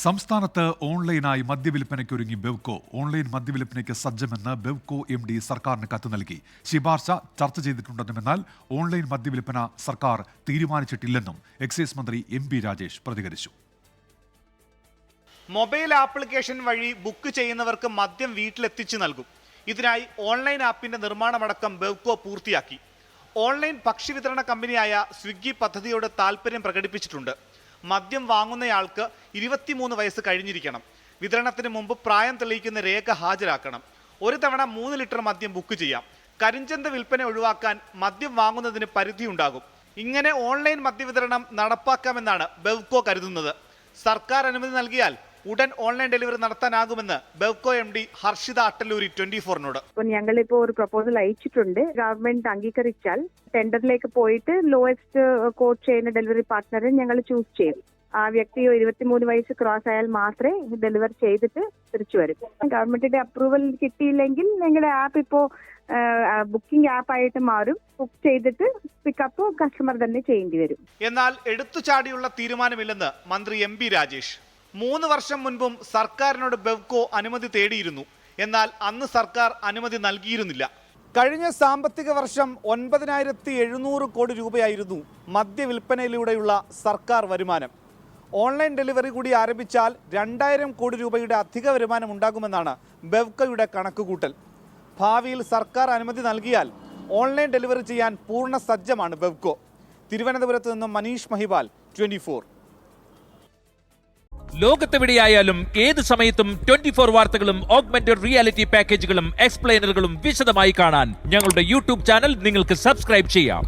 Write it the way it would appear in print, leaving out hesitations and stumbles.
സംസ്ഥാനത്ത് ഓൺലൈനായി മദ്യവിൽപ്പനയ്ക്കൊരുങ്ങി Bevco. Online മദ്യവിൽപ്പനയ്ക്ക് സജ്ജമെന്ന് Bevco MD സർക്കാരിന് കത്ത് നൽകി. ശുപാർശ ചർച്ച ചെയ്തിട്ടുണ്ടെന്നുമെന്നാൽ ഓൺലൈൻ മദ്യവിൽപ്പന സർക്കാർ തീരുമാനിച്ചിട്ടില്ലെന്നും എക്സൈസ് മന്ത്രി MP രാജേഷ് പ്രതികരിച്ചു. മൊബൈൽ ആപ്ലിക്കേഷൻ വഴി ബുക്ക് ചെയ്യുന്നവർക്ക് മദ്യം വീട്ടിലെത്തിച്ചു നൽകും. ഇതിനായി ഓൺലൈൻ ആപ്പിന്റെ നിർമ്മാണമടക്കം ബെവ്കോ പൂർത്തിയാക്കി. ഓൺലൈൻ ഭക്ഷ്യവിതരണ കമ്പനിയായ സ്വിഗ്ഗി പദ്ധതിയോട് താൽപര്യം പ്രകടിപ്പിച്ചിട്ടുണ്ട്. മദ്യം വാങ്ങുന്നയാൾക്ക് 23 വയസ്സ് കഴിഞ്ഞിരിക്കണം. വിതരണത്തിന് മുമ്പ് പ്രായം തെളിയിക്കുന്ന രേഖ ഹാജരാക്കണം. ഒരു തവണ 3 ലിറ്റർ മദ്യം ബുക്ക് ചെയ്യാം. കരിഞ്ചന്ത വിൽപ്പന ഒഴിവാക്കാൻ മദ്യം വാങ്ങുന്നതിന് പരിധിയുണ്ടാകും. ഇങ്ങനെ ഓൺലൈൻ മദ്യവിതരണം നടപ്പാക്കാമെന്നാണ് ബെവ്കോ കരുതുന്നത്. സർക്കാർ അനുമതി നൽകിയാൽ ഉടൻ ഓൺലൈൻ ഡെലിവറി നടത്താനാകുമെന്ന് ബെവ്കോ MD ഹർഷിത അട്ടല്ലൂരി 24നോട്. ഞങ്ങളിപ്പോ ഒരു പ്രപ്പോസൽ അയച്ചിട്ടുണ്ട്. ഗവൺമെന്റ് അംഗീകരിച്ചാൽ ടെൻഡറിലേക്ക് പോയിട്ട് ലോവസ്റ്റ് കോട്ട് ചെയ്യുന്ന ഡെലിവറി പാർട്ട്ണറെ ഞങ്ങൾ ചൂസ് ചെയ്യും. ആ വ്യക്തി 23 വയസ്സ് ക്രോസ് ആയാൽ മാത്രമേ ഡെലിവർ ചെയ്തിട്ട് തിരിച്ചു വരും. ഗവൺമെന്റിന്റെ അപ്രൂവൽ കിട്ടിയില്ലെങ്കിൽ ഞങ്ങളുടെ ആപ്പ് ഇപ്പോ ബുക്കിംഗ് ആപ്പായിട്ട് മാറും. ബുക്ക് ചെയ്തിട്ട് പിക്കപ്പ് കസ്റ്റമർ തന്നെ ചെയ്യേണ്ടി വരും. എന്നാൽ എടുത്തുചാടിയുള്ള തീരുമാനമില്ലെന്ന് മന്ത്രി MP രാജേഷ്. 3 വർഷം മുൻപും സർക്കാരിനോട് ബെവ്കോ അനുമതി തേടിയിരുന്നു. എന്നാൽ അന്ന് സർക്കാർ അനുമതി നൽകിയിരുന്നില്ല. കഴിഞ്ഞ സാമ്പത്തിക വർഷം 9,700 കോടി രൂപയായിരുന്നു മദ്യവിൽപ്പനയിലൂടെയുള്ള സർക്കാർ വരുമാനം. ഓൺലൈൻ ഡെലിവറി കൂടി ആരംഭിച്ചാൽ 2,000 കോടി രൂപയുടെ അധിക വരുമാനം ഉണ്ടാകുമെന്നാണ് ബെവ്കോയുടെ കണക്കുകൂട്ടൽ. ഭാവിയിൽ സർക്കാർ അനുമതി നൽകിയാൽ ഓൺലൈൻ ഡെലിവറി ചെയ്യാൻ പൂർണ്ണ സജ്ജമാണ് ബെവ്കോ. തിരുവനന്തപുരത്ത് നിന്നും മനീഷ് മഹിപാൽ, 24. ലോകത്തെവിടെയായാലും ഏത് സമയത്തും 24 വാർത്തകളും ഓഗ്മെന്റഡ് റിയാലിറ്റി പാക്കേജുകളും എക്സ്പ്ലെയിനറുകളും വിശദമായി കാണാൻ ഞങ്ങളുടെ YouTube ചാനൽ നിങ്ങൾക്ക് സബ്സ്ക്രൈബ് ചെയ്യാം.